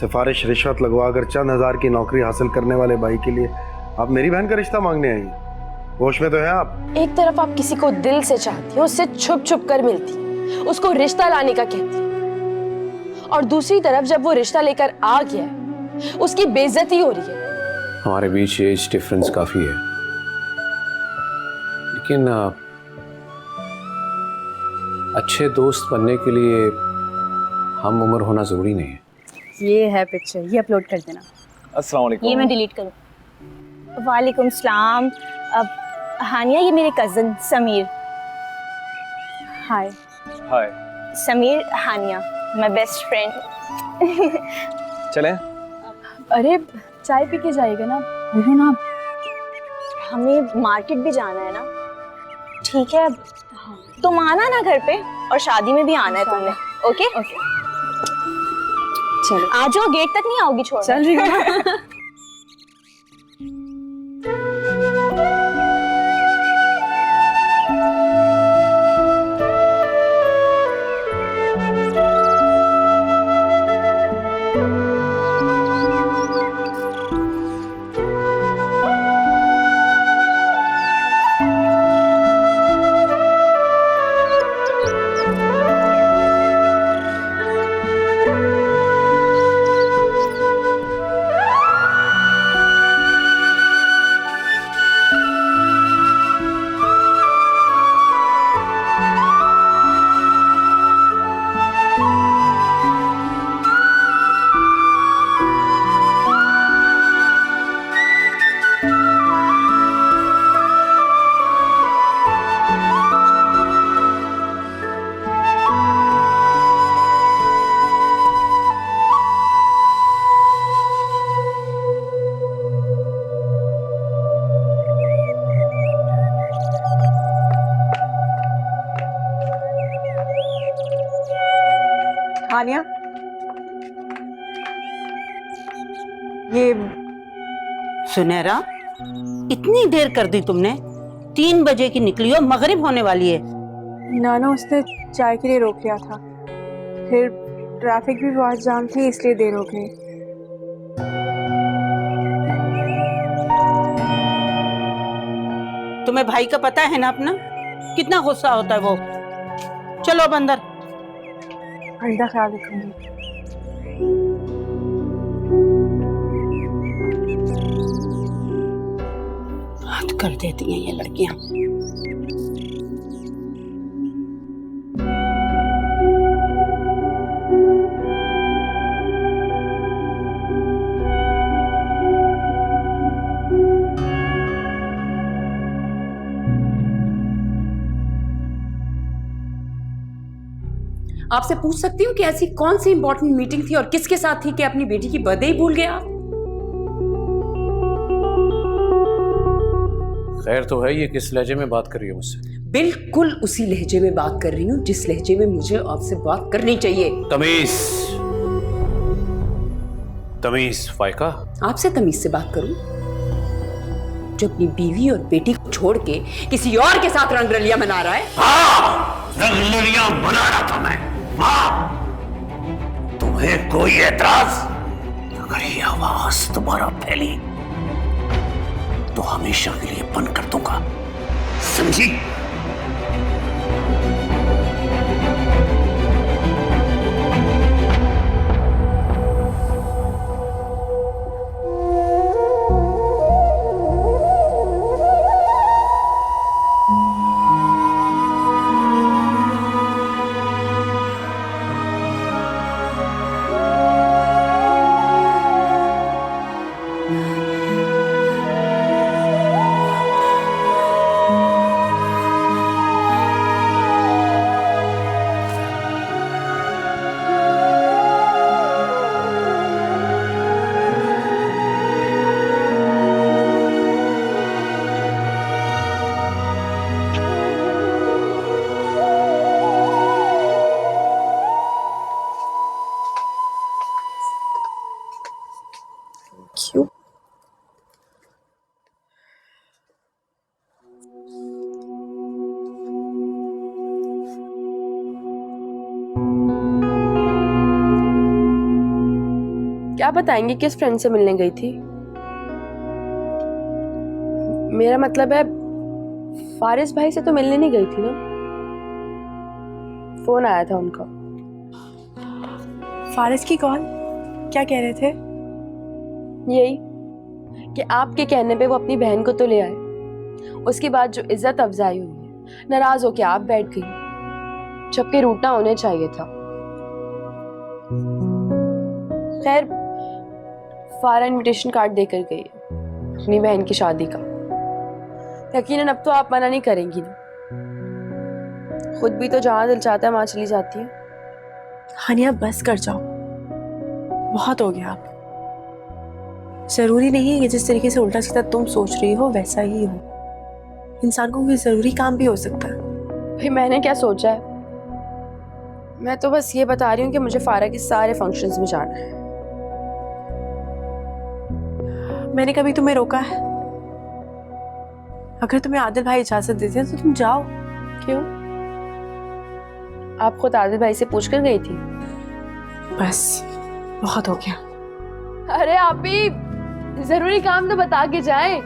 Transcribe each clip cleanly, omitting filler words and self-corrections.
सिफारिश रिश्वत लगवाकर चंद हजार की नौकरी हासिल करने वाले भाई के लिए आप मेरी बहन का रिश्ता मांगने आई? होश में तो है आप? एक तरफ आप किसी को दिल से चाहती हो, उससे छुप छुप कर मिलती, उसको रिश्ता लाने का कहती, और दूसरी तरफ जब वो रिश्ता लेकर आ गया है, उसकी बेइज्जती हो रही है। हमारे बीच एज डिफरेंस काफी है, लेकिन अच्छे दोस्त बनने के लिए हम उम्र होना जरूरी नहीं है। ये है पिक्चर, ये अपलोड कर देना। अस्सलाम वालेकुम। ये मैं डिलीट करूँ? वालेकुम सलाम। अब हानिया, ये मेरे cousin Sameer. Hi. Hi. Sameer, Haniya my best friend. चलें? अरे चाय पी के जाएगा ना, बोलो ना। हमें मार्केट भी जाना है ना। ठीक है, तुम आना ना घर पे, और शादी में भी आना है तुमने। ओके ओके, चलो आ जाओ, गेट तक नहीं आओगी छोड़। चल रही हूँ। हानिया, ये सुनहरा, इतनी देर कर दी तुमने? 3 बजे की निकली हो, मगरिब होने वाली है। नाना उसने चाय के लिए रोक लिया था, फिर ट्रैफिक भी बहुत जाम थी, इसलिए देर हो गई। तुम्हें भाई का पता है ना अपना, कितना गुस्सा होता है वो। चलो अब अंदर। आइंदा ख्याल रखूंगी। हद कर देती हैं ये लड़कियां। आपसे पूछ सकती हूँ कि ऐसी कौन सी इंपॉर्टेंट मीटिंग थी और किसके साथ थी कि अपनी बेटी की बर्थडे ही भूल गए आप? खैर तो है, ये किस लहजे में बात कर रही है मुझसे? बिल्कुल उसी लहजे में बात कर रही हूँ जिस लहजे में मुझे आपसे बात करनी चाहिए। तमीज, तमीज फाइका। आपसे तमीज से बात करूं जो अपनी बीवी और बेटी को छोड़ के किसी और के साथ रंगरलिया मना रहा है? हाँ, रंगरलिया मना रहा था मैं। हाँ, तुम्हें कोई एतराज? अगर ये आवाज दोबारा फैली तो हमेशा के लिए बंद कर दूंगा, समझी? क्या बताएंगी किस फ्रेंड से मिलने गई थी? मेरा मतलब है फारिस भाई से तो मिलने नहीं गई थी ना? फोन आया था उनका। फारिस की कॉल? क्या कह रहे थे? यही कि आपके कहने पे वो अपनी बहन को तो ले आए, उसके बाद जो इज्जत अफजाई हुई है, नाराज होके आप बैठ गई, जबकि रूठना उन्हें चाहिए था। खैर फारा इनविटेशन कार्ड देकर गई है अपनी बहन की शादी का। यकीनन अब तो आप मना नहीं करेंगी ना? खुद भी तो जहां दिल चाहता है वहां चली जाती है। हानिया बस कर जाओ, बहुत हो गया। आप जरूरी नहीं है कि जिस तरीके से उल्टा सीधा तुम सोच रही हो वैसा ही हो। इंसान को कोई जरूरी काम भी हो सकता है। भाई मैंने क्या सोचा है? मैं तो बस ये बता रही हूँ कि मुझे फारा के सारे फंक्शंस में जाना है। मैंने कभी तुम्हें रोका है? अगर तुम्हें आदिल भाई इजाजत देते हैं तो तुम जाओ। क्यों? आप खुद आदिल भाई से पूछकर गई थी? बस बहुत हो गया। अरे आप ही जरूरी काम तो बता के जाए।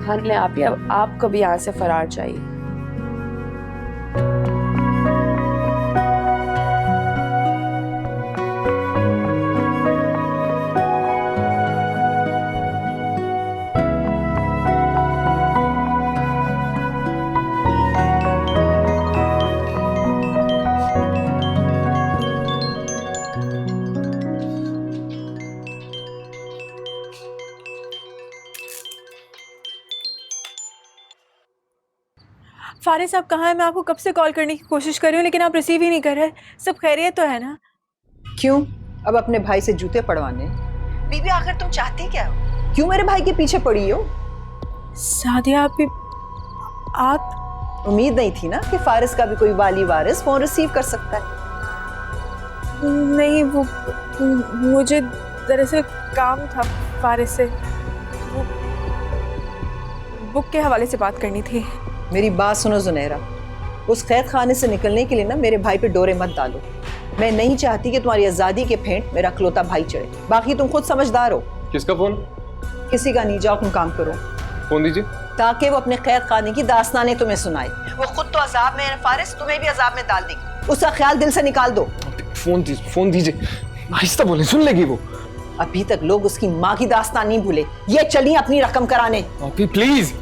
हाँ ले आप ही, अब आपको भी यहाँ से फरार चाहिए। फारिस आप कहाँ हैं? मैं आपको कब से कॉल करने की कोशिश कर रही हूँ लेकिन आप रिसीव ही नहीं कर रहे। सब खैरियत तो है ना? क्यों अब अपने भाई से जूते पड़वाने? बीबी आखिर तुम चाहती क्या हो? क्यों मेरे भाई के पीछे पड़ी हो? सादिया आप उम्मीद नहीं थी ना कि फारिस का भी कोई वाली वारिस फोन रिसीव कर सकता है। नहीं, वो मुझे दरअसल काम था फारिस से, वो बुक के हवाले से बात करनी थी। मेरी बात सुनो जुनैरा, उस कैद खाने से निकलने के लिए ना मेरे भाई पे डोरे मत डालो। मैं नहीं चाहती कि तुम्हारी आज़ादी के फेंट मेरा इकलौता भाई चढ़े। बाकी तुम खुद समझदार हो। किसका फोन? किसी का नहीं, जाओ तुम काम करो। फोन दीजिए। ताकि वो अपने कैद खाने की दास्तानें तुम्हें सुनाए। वो खुद तो अजाब में है फारिस, तुम्हें भी अजाब में डाल देगी। उसका ख्याल दिल से निकाल दो। फोन दीजिए, आहिस्ता बोले, सुन लेगी वो। अभी तक लोग उसकी माँ की दास्तान नहीं भूले। ये चली अपनी रकम कराने। प्लीज।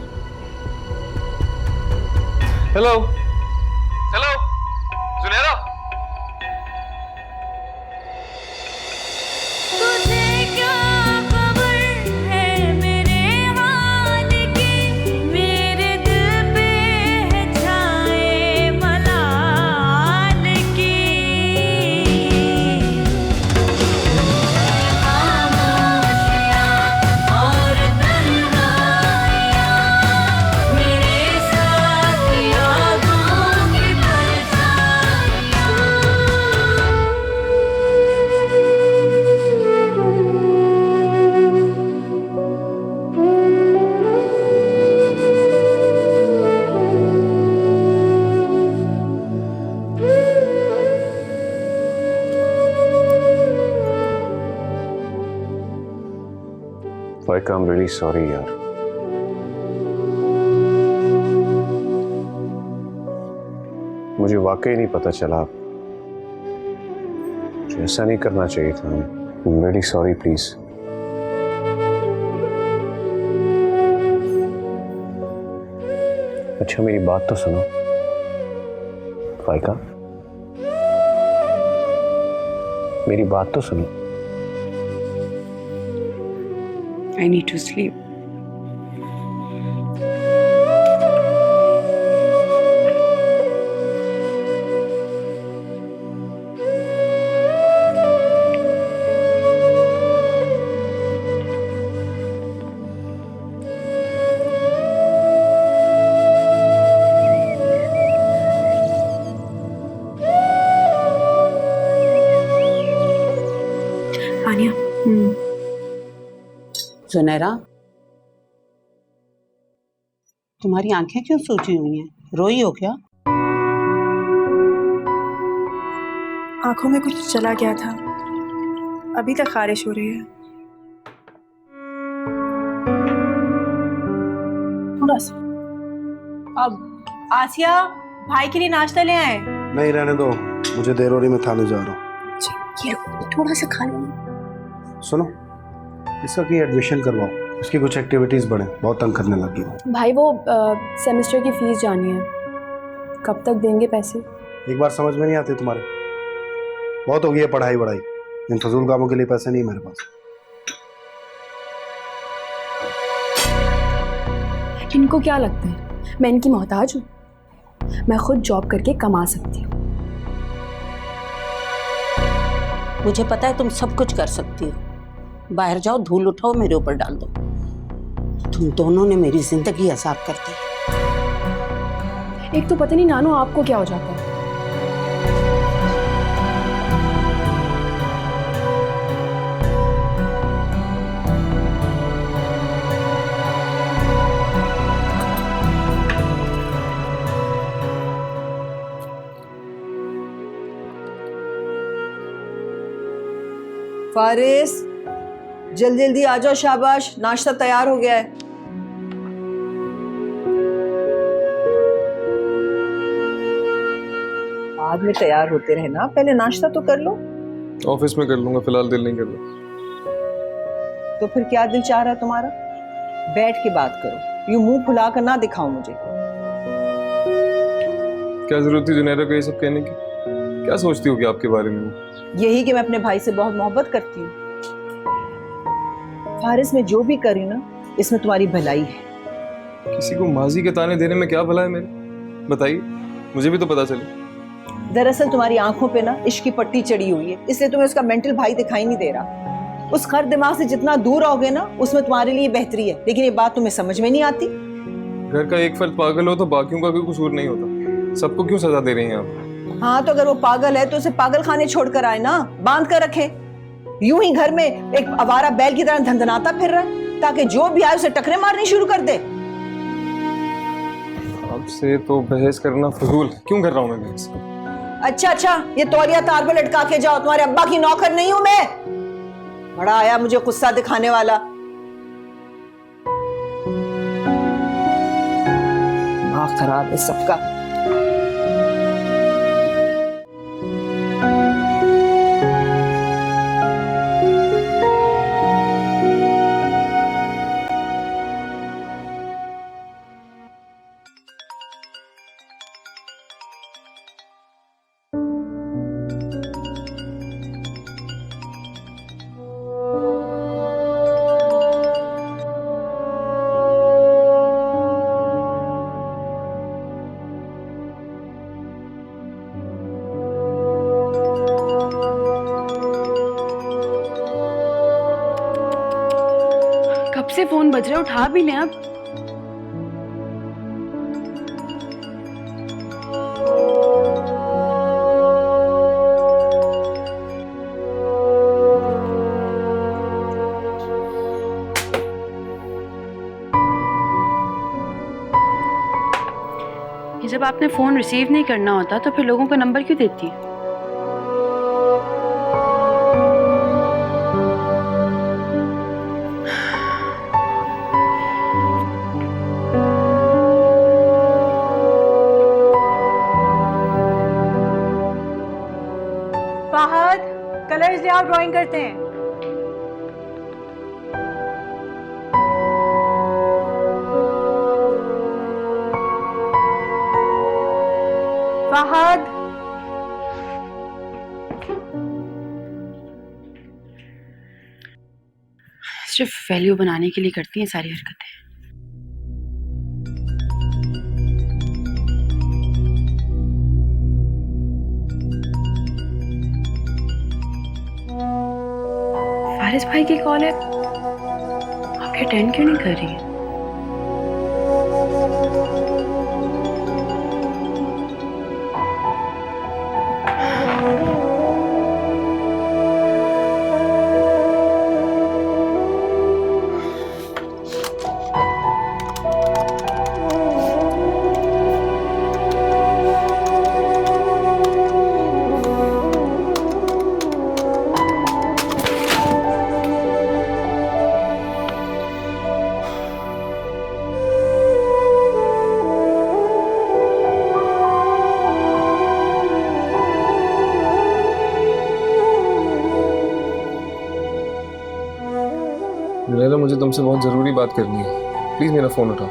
Hello hello Junaira. तुझे क्या खबर है मेरे हाल की, मेरे दिल पे है छाए मलाल की। खामोशियाँ और तन्हाइयाँ मेरे साथ यादों की Faika, I'm really sorry यार। मुझे वाकई नहीं पता चला। मुझे ऐसा नहीं करना चाहिए था। I'm really sorry, please। अच्छा मेरी बात तो सुनो फाइका, मेरी बात तो सुनो। I need to sleep. आनिया, Junaira, तुम्हारी आंखें क्यों सूजी हुई हैं? रोई हो क्या? आंखों में कुछ चला गया था अभी तक खारिश हो रही है। थोड़ा सा। अब आसिया भाई के लिए नाश्ता ले आए। नहीं रहने दो, मुझे देर हो रही, मैं थाने जा रहा हूँ। ये लो, थोड़ा सा खा लो। सुनो, इसका कहीं एडमिशन करवाओ, उसकी कुछ एक्टिविटीज बढ़े, बहुत तंग करने लगी हूँ। भाई वो सेमेस्टर की फीस जानी है, कब तक देंगे पैसे? एक बार समझ में नहीं आती तुम्हारे, बहुत हो गई है पढ़ाई वढ़ाई, इन फजूल कामों के लिए पैसे नहीं है मेरे पास। इनको क्या लगता है मैं इनकी मोहताज हूँ? मैं खुद जॉब करके कमा सकती हूँ। मुझे पता है तुम सब कुछ कर सकती हो। बाहर जाओ, धूल उठाओ, मेरे ऊपर डाल दो। तुम दोनों ने मेरी जिंदगी आजाद कर दी। एक तो पता नहीं नानू आपको क्या हो जाता है। फारिस, जल्दी जल्दी आ जाओ, शाबाश, नाश्ता तैयार हो गया है। बाद में तैयार होते रहना, पहले नाश्ता तो कर लो। ऑफिस में कर लूंगा, फिलहाल दिल नहीं कर रहा। तो फिर क्या दिल चाह रहा है तुम्हारा? बैठ के बात करो, यूं मुंह फुला कर ना दिखाओ मुझे। क्या जरूरत थी जुनैरा को ये सब कहने की? क्या सोचती होगी आपके बारे में? यही कि मैं अपने भाई से बहुत मोहब्बत करती हूँ। फारिस, में जो भी करी ना, इसमें तुम्हारी भलाई है। किसी को माजी के ताने देने में क्या भला है मेरे? बताइए, मुझे भी तो पता चले। दरअसल तुम्हारी आंखों पे ना इश्क की पट्टी चढ़ी हुई है, इसलिए तुम्हें उसका मेंटल भाई दिखाई नहीं दे रहा। उस खर दिमाग से जितना दूर रहोगे ना, उसमें तुम्हारे लिए बेहतरी है। लेकिन ये बात तुम्हें समझ में नहीं आती। घर का एक फर्द पागल हो तो बाकियों का कोई कसूर नहीं होता। सबको क्यों सजा दे रही हैं आप? हाँ, तो अगर वो पागल है तो उसे पागल खाने छोड़कर आए ना, बांध कर रखे। यूं ही घर में एक आवारा बैल की तरह धंधनाता फिर रहा है, ताकि जो भी आए उसे टकरे मारनी शुरू कर दे। आपसे तो बहस करना फजूल है। क्यों कर रहा हूँ मैं बहस? अच्छा, ये तौलिया तार पे लटका के जाओ, तुम्हारे अब्बा की नौकर नहीं हूं मैं। बड़ा आया मुझे गुस्सा दिखाने वाला। दिमाग खराब है सबका। कब से फोन बज रहा है, उठा भी लें आप। ये जब आपने फोन रिसीव नहीं करना होता तो फिर लोगों का नंबर क्यों देती है? फहद, कलर्स ले आओ, ड्राइंग करते हैं। फहद, सिर्फ वैल्यू बनाने के लिए करती हैं सारी हरकतें। फारिस भाई की कॉल है, आप अटेंड क्यों नहीं कर रही हैं? मुझे तुमसे बहुत ज़रूरी बात करनी है। प्लीज़ मेरा फ़ोन उठाओ।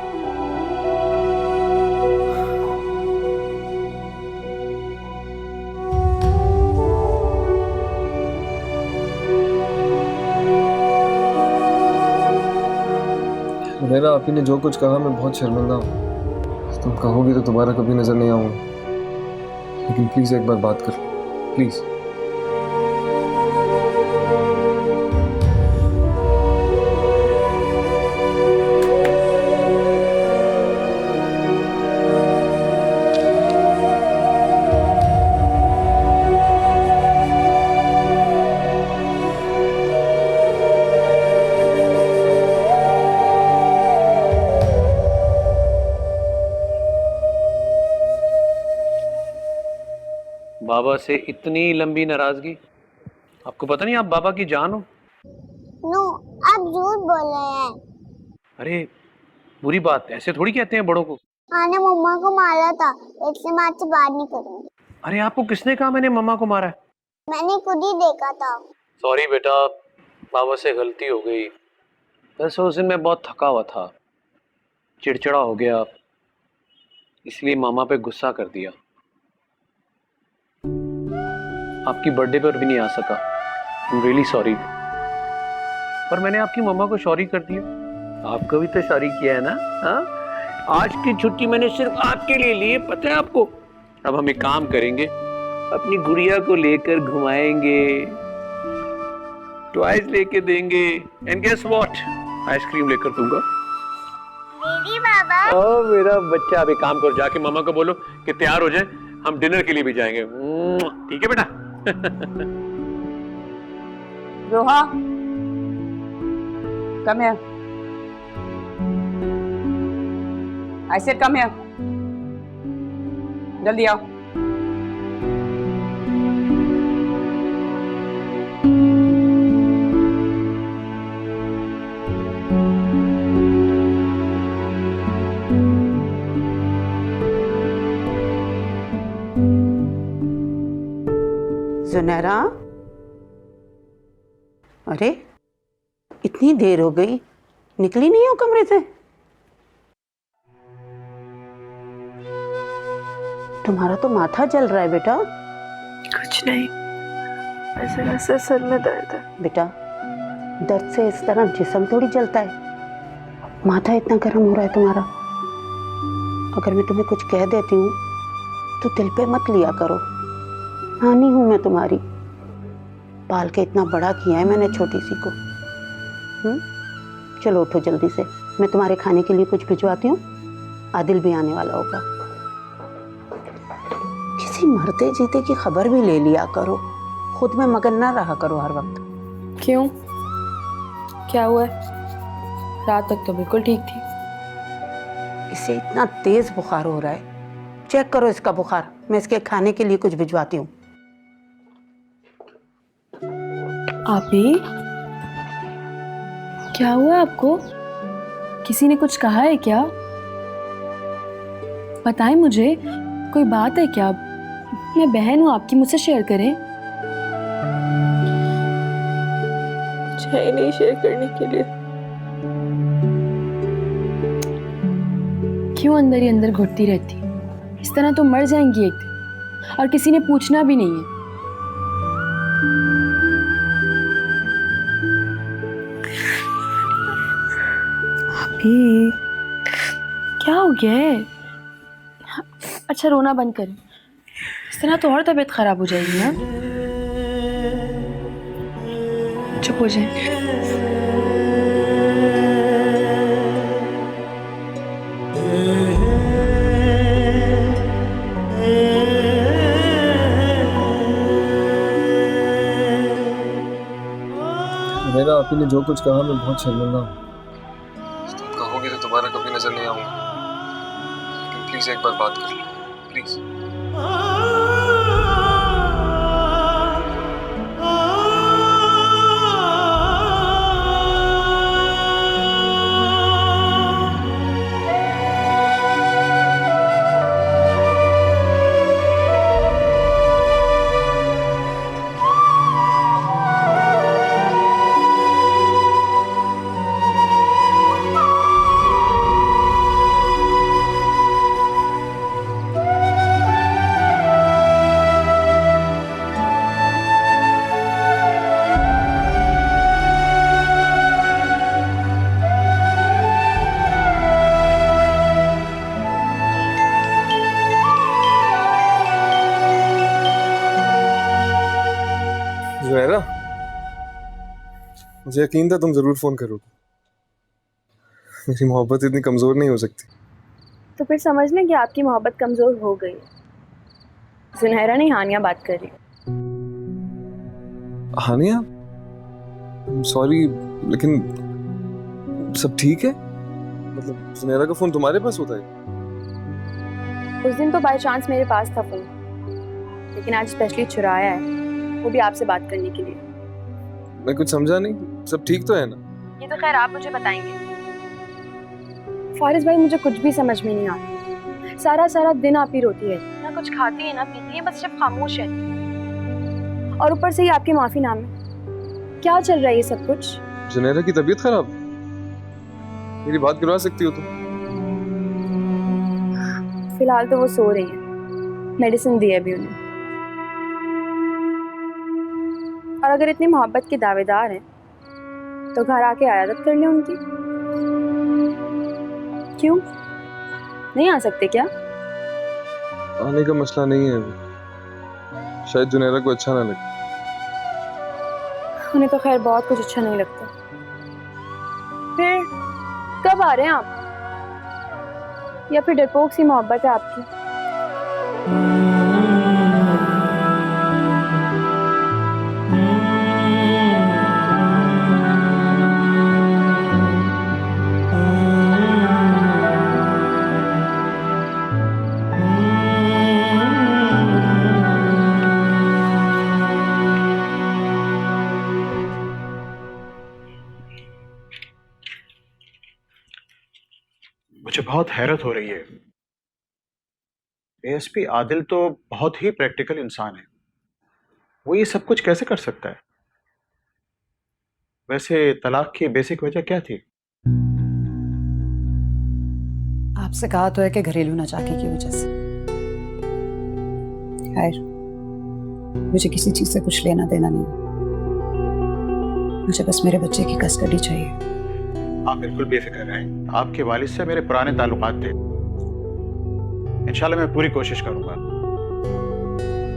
मेरा आप ही ने जो कुछ कहा मैं बहुत शर्मिंदा हूँ। तुम कहोगी तो दोबारा कभी नज़र नहीं आऊँगा, लेकिन प्लीज़ एक बार बात कर, प्लीज़। बाबा से इतनी लंबी नाराजगी, आपको पता नहीं आप बाबा की जान हो? नो, आप झूठ बोल रहे हैं। अरे बुरी बात, ऐसे थोड़ी कहते हैं बड़ों को। मैंने मम्मा को मारा था, इसलिए मैं आपसे बात नहीं करूंगी। अरे आपको किसने कहा मैंने मम्मा को मारा है? मैंने खुद ही देखा था। सॉरी बेटा, बाबा से गलती हो गई। वैसे उस दिन मैं बहुत थका हुआ था, चिड़चिड़ा हो गया, इसलिए मामा पे गुस्सा कर दिया। आपकी बर्थडे पर भी नहीं आ सका। I am really sorry. पर मैंने आपकी मम्मा को सॉरी कर दिया। आपको भी तो सॉरी किया है ना? हाँ, आज की छुट्टी मैंने सिर्फ आपके लिए ली है, पता है आपको? अब हम एक काम करेंगे, अपनी गुड़िया को लेकर घुमाएंगे, टॉयज लेके देंगे, एंड गेस व्हाट, आइसक्रीम लेकर दूंगा। दीदी बाबा। ओ मेरा बच्चा, अब एक काम करो, जाके मामा को बोलो कि तैयार हो जाए, हम डिनर के लिए भी जाएंगे। ठीक है बेटा? रोहा, come here. I said come here. जल्दी आओ। जुनैरा, अरे इतनी देर हो गई, निकली नहीं हो कमरे से? तुम्हारा तो माथा जल रहा है बेटा। कुछ नहीं, ऐसे सर में दर्द है। बेटा, दर्द से इस तरह जिस्म थोड़ी जलता है। माथा इतना गर्म हो रहा है तुम्हारा। अगर मैं तुम्हें कुछ कह देती हूँ तो दिल पे मत लिया करो। नानी हूँ मैं तुम्हारी, पाल के इतना बड़ा किया है मैंने छोटी सी को। चलो उठो जल्दी से, मैं तुम्हारे खाने के लिए कुछ भिजवाती हूँ। आदिल भी आने वाला होगा। किसी मरते जीते की खबर भी ले लिया करो, खुद में मगन ना रहा करो हर वक्त। क्यों, क्या हुआ है? रात तक तो बिल्कुल ठीक थी। इसे इतना तेज बुखार हो रहा है, चेक करो इसका बुखार। मैं इसके खाने के लिए कुछ भिजवाती हूँ। आपी, क्या हुआ आपको? किसी ने कुछ कहा है क्या? बताएं मुझे, कोई बात है क्या? मैं बहन हूँ आपकी, मुझसे शेयर करें। कुछ है ही नहीं शेयर करने के लिए। क्यों अंदर ही अंदर घुटती रहती? इस तरह तो मर जाएंगी एक दिन, और किसी ने पूछना भी नहीं है। अभी क्या हो गया है? अच्छा, रोना बंद करें, इस तरह तो और तबीयत खराब हो जाएगी ना। चुप हो जाए। मेरा आप ही ने जो कुछ कहा मैं बहुत शर्मिंदा हूँ। तुम कहोगी तो दोबारा कभी नजर नहीं आऊंगा, लेकिन प्लीज एक बार बात कर लो, प्लीज। मुझे यकीन था तुम जरूर फोन करोगे। मेरी मोहब्बत इतनी कमजोर नहीं हो सकती। तो फिर समझ लें कि आपकी मोहब्बत कमजोर हो गई है। सुनहरा नहीं, हानिया बात कर रही है। हानिया, सॉरी, लेकिन सब ठीक है? मतलब सुनहरा का फोन तुम्हारे पास होता है? उस दिन तो बाय चांस मेरे पास था फोन, लेकिन आज स्पेशली चुराया है, वो भी आपसे बात करने के लिए। मैं कुछ समझा नहीं, सब ठीक तो है ना? ये तो खैर आप मुझे बताएंगे। फारिस भाई, मुझे कुछ भी समझ में नहीं आता। सारा सारा दिन आप ही रोती है, ना कुछ खाती है ना पीती है, बस सिर्फ खामोश है। और ऊपर से ही आपके माफीनामे। क्या चल रहा है ये सब कुछ? जुनैरा की तबीयत खराब है? मेरी बात करवा सकती हो तुम? फिलहाल तो वो सो रही है, मेडिसिन दी है अभी उन्हें। और अगर इतनी मोहब्बत के दावेदार हैं तो घर आके आयादत कर ले उनकी। क्यों नहीं आ सकते क्या? आने का मसला नहीं है अभी। शायद जुनैरा को अच्छा ना लगे। उन्हें तो खैर बहुत कुछ अच्छा नहीं लगता। फिर कब आ रहे हैं आप? या फिर डरपोक सी मोहब्बत है आपकी? मुझे बहुत हैरत हो रही है। एएसपी आदिल तो बहुत ही प्रैक्टिकल इंसान है, वो ये सब कुछ कैसे कर सकता है? वैसे तलाक की बेसिक वजह क्या थी? आपसे कहा तो है कि घरेलू नाचाकी की वजह से। खैर, मुझे किसी चीज से कुछ लेना देना नहीं। मुझे बस मेरे बच्चे की कस्टडी चाहिए। आप बिल्कुल बेफिक्र रहें, आपके वालिद से मेरे पुराने ताल्लुकात थे। इंशाल्लाह मैं पूरी कोशिश करूंगा।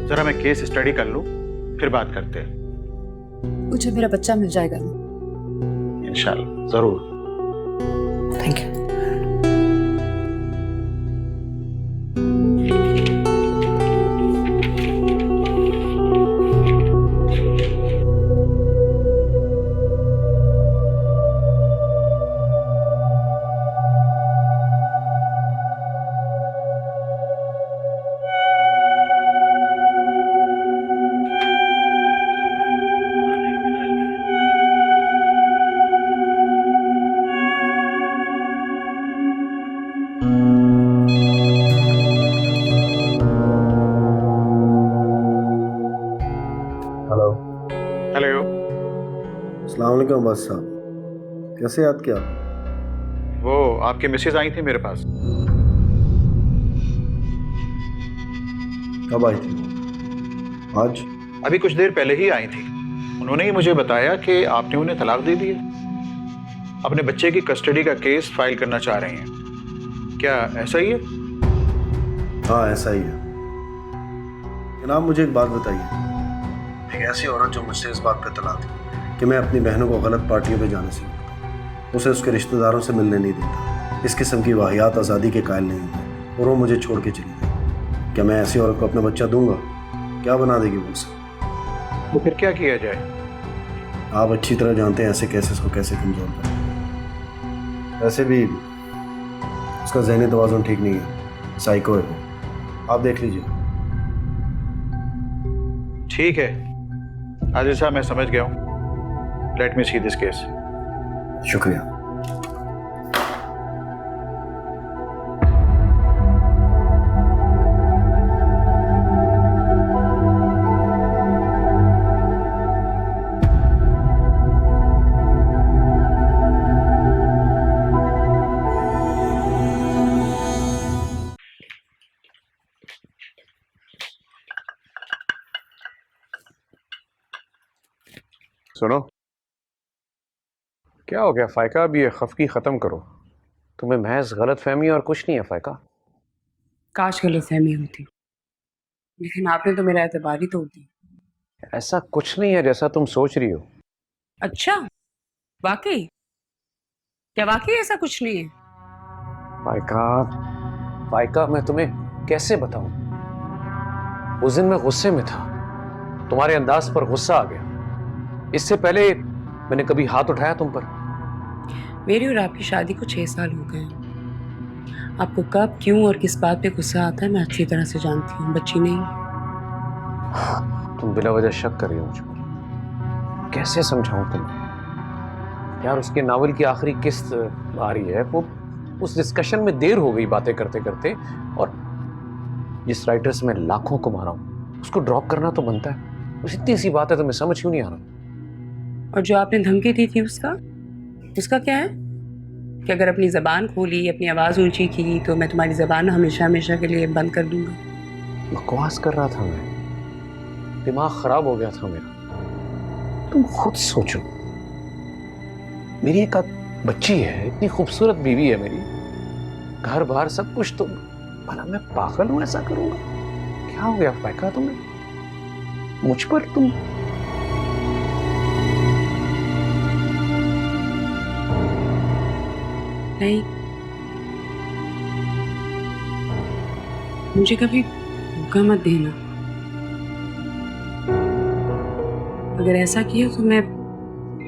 जरा मैं केस स्टडी कर लूं, फिर बात करते हैं। मुझे मेरा बच्चा मिल जाएगा ना? इंशाल्लाह जरूर। Thank you. हेलो। हेलो। अस्सलाम वालेकुम अब्बास साहब, कैसे याद किया? वो आपकी मिसेज आई थी मेरे पास। कब आई थी? आज? अभी कुछ देर पहले ही आई थी। उन्होंने ही मुझे बताया कि आपने उन्हें तलाक दे दी है। अपने बच्चे की कस्टडी का केस फाइल करना चाह रहे हैं, क्या ऐसा ही है? हाँ ऐसा ही है। जनाब मुझे एक बात बताइए, एक ऐसी औरत जो मुझसे इस बात पे तला थी कि मैं अपनी बहनों को गलत पार्टियों पे जाने से रोकता, उसे उसके रिश्तेदारों से मिलने नहीं देता, इस किस्म की वाहियात आज़ादी के कायल नहीं होते और वो मुझे छोड़ के चली गई, क्या मैं ऐसी औरत को अपना बच्चा दूंगा? क्या बना देगी वो उसे? तो फिर क्या किया जाए? आप अच्छी तरह जानते हैं ऐसे केसेस को कैसे कमज़ोर करें। वैसे भी उसका ज़हनी तवाज़ुन ठीक नहीं है, साइको है वो। आप देख लीजिए। ठीक है आदिल साहब, मैं समझ गया हूँ। Let me see this case. शुक्रिया। सुनो, क्या हो गया फायका? अब ये खफकी खत्म करो। तुम्हें महज गलत फहमी और कुछ नहीं है फायका। काश गलतफहमी होती, लेकिन आपने तो मेरा एतबार ही तोड़ दिया। ऐसा कुछ नहीं है जैसा तुम सोच रही हो। अच्छा, वाकई? क्या वाकई ऐसा कुछ नहीं है? फाइका, मैं तुम्हें कैसे बताऊं? उस दिन मैं गुस्से में था, तुम्हारे अंदाज पर गुस्सा आ गया। इससे पहले मैंने कभी हाथ उठाया तुम पर? मेरी और आपकी शादी को 6 साल हो गए हैं। आपको कब, क्यों और किस बात पे गुस्सा आता है मैं अच्छी तरह से जानती हूँ, बच्ची नहीं। तुम बिला वजह शक कर रही हो मुझ पर। कैसे समझाऊं तुम्हें यार? उसके नावल की आखिरी किस्त आ रही है, वो उस डिस्कशन में देर हो गई बातें करते करते, और जिस राइटर से मैं लाखों को मारा हूं उसको ड्रॉप करना तो बनता है। बस इतनी सी बात है, तुम्हें समझ क्यों नहीं आ रहा? और जो आपने धमकी दी थी उसका क्या है? कि अगर अपनी जबान खोली, अपनी आवाज ऊंची की तो मैं तुम्हारी जबान हमेशा हमेशा के लिए बंद कर दूंगा। बकवास कर रहा था मैं, दिमाग खराब हो गया था मेरा। तुम खुद सोचो, मेरी एक बच्ची है, इतनी खूबसूरत बीवी है मेरी, घर बार सब कुछ, तो भला मैं पागल हूं ऐसा करूंगा? क्या हो गया फाइका तुम्हें? मुझ पर तुम नहीं, मुझे कभी धोखा मत देना। अगर ऐसा किया तो मैं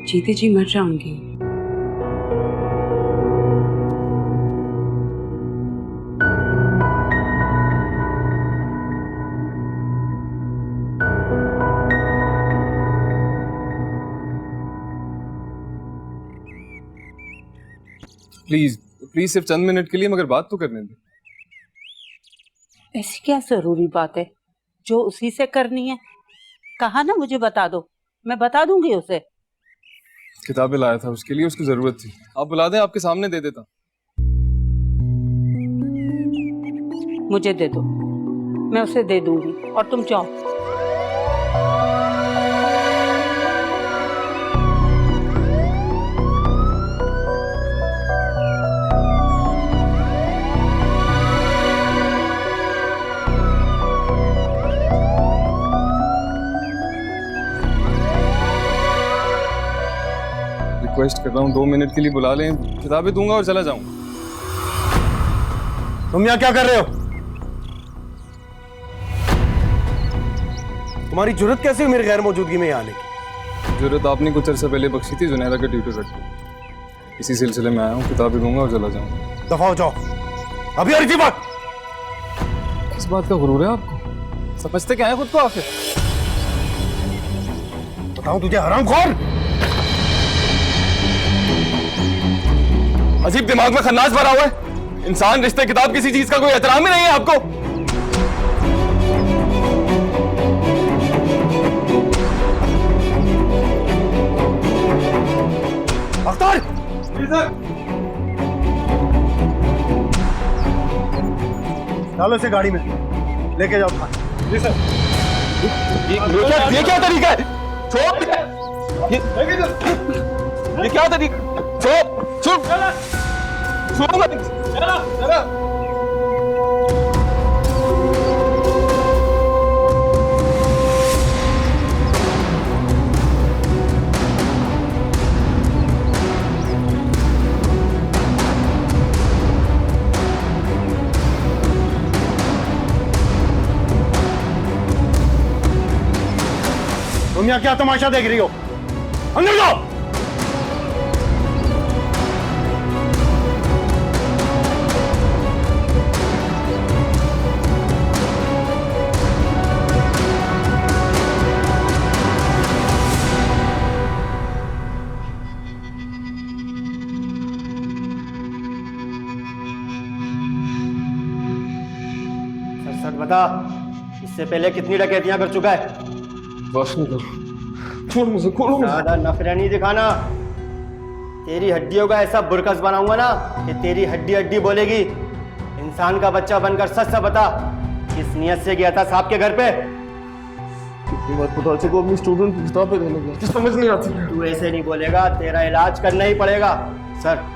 जीते जी मर जाऊंगी। प्लीज प्लीज सिर्फ चंद मिनट के लिए, मगर बात तो करने दे। ऐसी क्या जरूरी बात है जो उसी से करनी है? कहा ना मुझे बता दो, मैं बता दूंगी उसे। किताबें लाया था उसके लिए, उसकी जरूरत थी। आप बुला दें, आपके सामने दे देता। मुझे दे दो, मैं उसे दे दूंगी, और तुम जाओ। रिक्वेस्ट कर रहा हूँ 2 मिनट के लिए बुला लें, किताबें दूंगा और चला जाऊंगा। तुम यहाँ क्या कर रहे हो? तुम्हारी जुर्रत कैसे हुई मेरी गैर मौजूदगी में यहाँ आने की? जरूरत आपने कुछ अर्सा पहले बख्शी थी जुनैरा का ट्यूटर रख के, इसी सिलसिले में आया हूँ। किताबें दूंगा और चला जाऊंगा। दफा हो जाओ, अभी और बात। किस बात का गुरूर है आपको? समझते क्या है खुद को आखिर? बताऊं तुझे हरामखोर? अजीब दिमाग में खन्नास भरा हुआ है। इंसान, रिश्ते, किताब, किसी चीज का कोई एहतराम ही नहीं है आपको। अख्तर! डालो इसे गाड़ी में, लेके जाओ। जी सर। ये क्या तरीका है? छोड़, ये क्या तरीका? छोड़, चुप, छोड़ो मत। तुम यहाँ क्या तमाशा देख रही हो? अंदर जाओ। सच बता, इससे पहले कितनी डकैतियां कर चुका है? बस नहीं करो, छोड़ मुझे, खोलो मुझे। ज्यादा नखरे नहीं दिखाना। तेरी हड्डियों का ऐसा बुरकस बनाऊंगा ना कि तेरी हड्डी हड्डी बोलेगी। इंसान का बच्चा बनकर सच सच बता, किस नियत से गया था साहब के घर पे? कितनी बार पता चला अपनी स्टूडेंट की किताबें देने गया, समझ नहीं आती। तू ऐसे नहीं बोलेगा, तेरा इलाज करना ही पड़ेगा। सर,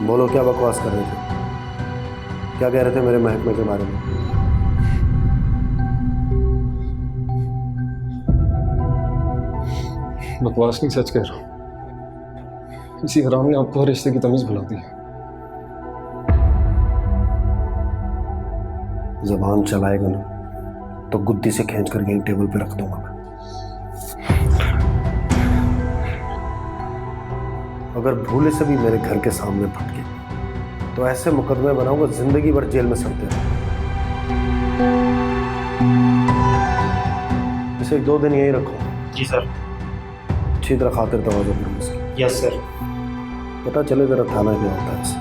बोलो, क्या बकवास कर रहे थे? क्या कह रहे थे मेरे महकमे के बारे में? बकवास नहीं, सच कह रहा हूँ। इसी हराम ने आपको हर रिश्ते की तमीज भुला दी है। जबान चलाएगा ना तो गुद्दी से खींच कर यहीं टेबल पे रख दूंगा मैं। अगर भूले से भी मेरे घर के सामने फटके तो ऐसे मुकदमे बनाऊंगा जिंदगी भर जेल में सड़ते रहो। इसे 1-2 दिन यहीं रखो। जी सर। अच्छी तरह खातिर तवाज़ो करो इसकी। Yes sir. पता चले जरा थाना क्या होता है इसे।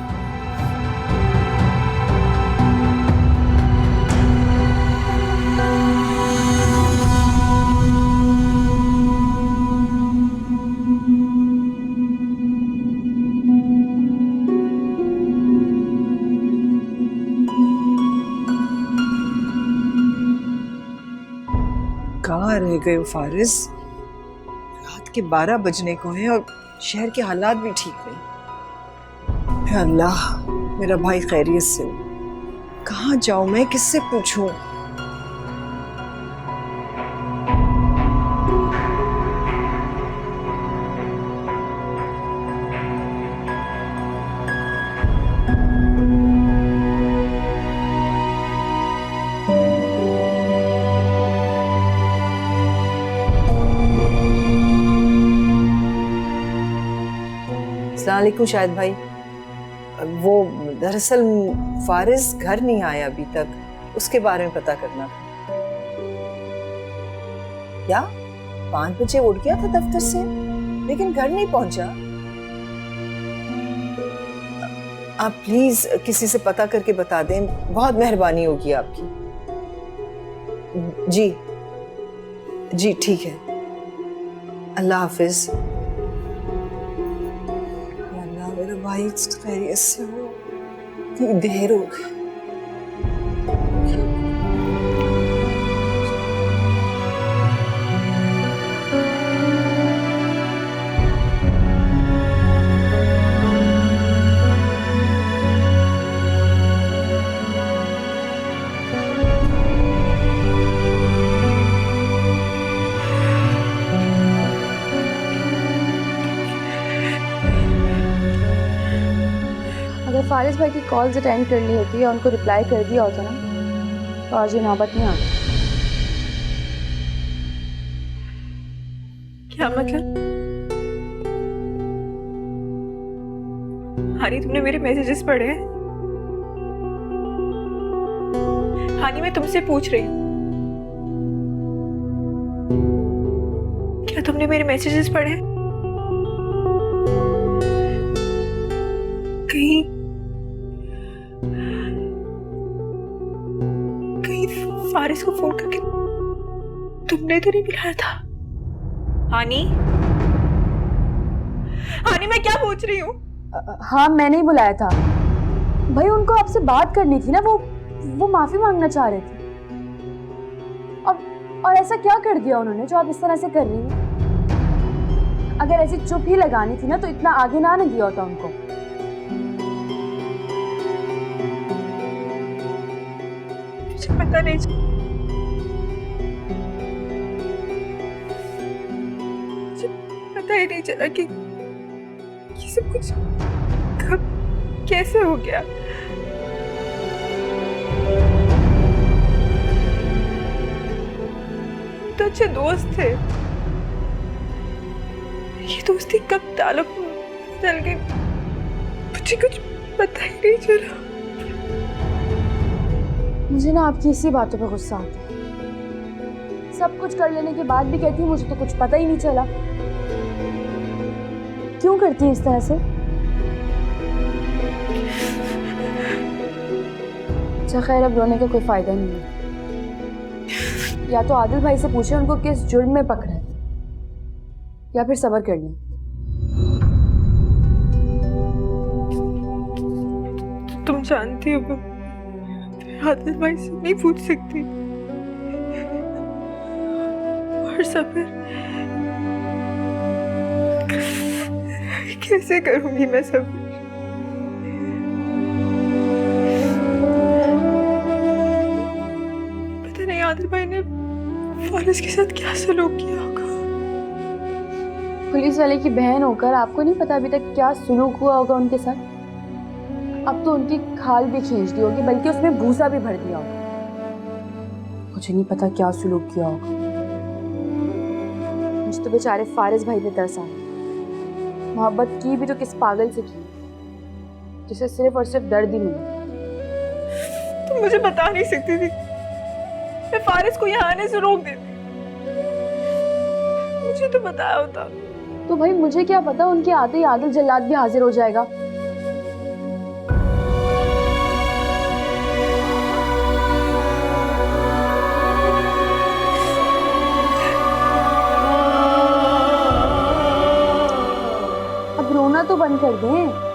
कहाँ रह गए हो फारिस? रात के 12 बजने को हैं और शहर के हालात भी ठीक नहीं। हे अल्लाह, मेरा भाई खैरियत से हो। कहाँ जाऊं मैं, किससे पूछूं? अस्सलामुअलैकुम शाहिद भाई। वो दरअसल फारिस घर नहीं आया अभी तक, उसके बारे में पता करना था। क्या 5 बजे उठ गया था दफ्तर से लेकिन घर नहीं पहुंचा? आप प्लीज किसी से पता करके बता दें, बहुत मेहरबानी होगी आपकी। जी जी ठीक है, अल्लाह हाफिज। मेरा भाई खैरियत से हो, इतनी देर हो गई। अगर फारिस भाई की कॉल्स अटेंड कर ली होती या उनको रिप्लाई कर दिया होता ना तो आज ये नौबत नहीं आती। क्या मतलब? हानी, तुमने मेरे मैसेजेस पढ़े हैं? हानी, मैं तुमसे पूछ रही हूँ, क्या तुमने मेरे मैसेजेस पढ़े हैं? कहीं फारिस को फोन करके तुमने तो नहीं बुलाया था? हानी, हानी, मैं क्या पूछ रही हूँ? हाँ, मैंने ही बुलाया था भाई। उनको आपसे बात करनी थी ना, वो माफी मांगना चाह रहे थे। और ऐसा क्या कर दिया उन्होंने जो आप इस तरह से कर रही हैं? अगर ऐसी चुप ही लगानी थी ना तो इतना आगे ना दिया होता उनको। मुझे पता नहीं, मुझे पता ही नहीं चला कि सब कुछ कब कैसे हो गया। तो अच्छे दोस्त थे, ये दोस्ती कब ताल्लुक बदल गई मुझे कुछ पता ही नहीं चला। मुझे ना आपकी इसी बातों पे गुस्सा आता है। सब कुछ कर लेने के बाद भी कहती है मुझे तो कुछ पता ही नहीं चला। क्यों करती है इस तरह से? अच्छा खैर, अब रोने का कोई फायदा नहीं है। या तो आदिल भाई से पूछे उनको किस जुर्म में पकड़ा है, या फिर सब्र कर लें। तुम जानती हो आदिल भाई से नहीं पूछ सकती, और सब्र कैसे करूंगी मैं सब्र? पता नहीं आदिल भाई ने फारिस के साथ क्या सलूक किया होगा। पुलिस वाले की बहन होकर आपको नहीं पता अभी तक क्या सुलूक हुआ होगा उनके साथ। अब तो उनकी खाल भी खींच दी होगी, बल्कि उसमें भूसा भी भर दिया होगा। मुझे नहीं पता क्या सुलूक किया होगा। मुझे तो बेचारे फारिस भाई पे तरस आया। मोहब्बत की भी तो किस पागल से की जिसे सिर्फ और सिर्फ दर्द ही मिला। तुम मुझे बता नहीं सकती थी, मैं फारिस को यहाँ आने से रोक देती। मुझे तो बताया होता। तो भाई मुझे क्या पता, उनके आते ही आदिल जल्लाद भी हाजिर हो जाएगा। अब रोना तो बंद कर दें।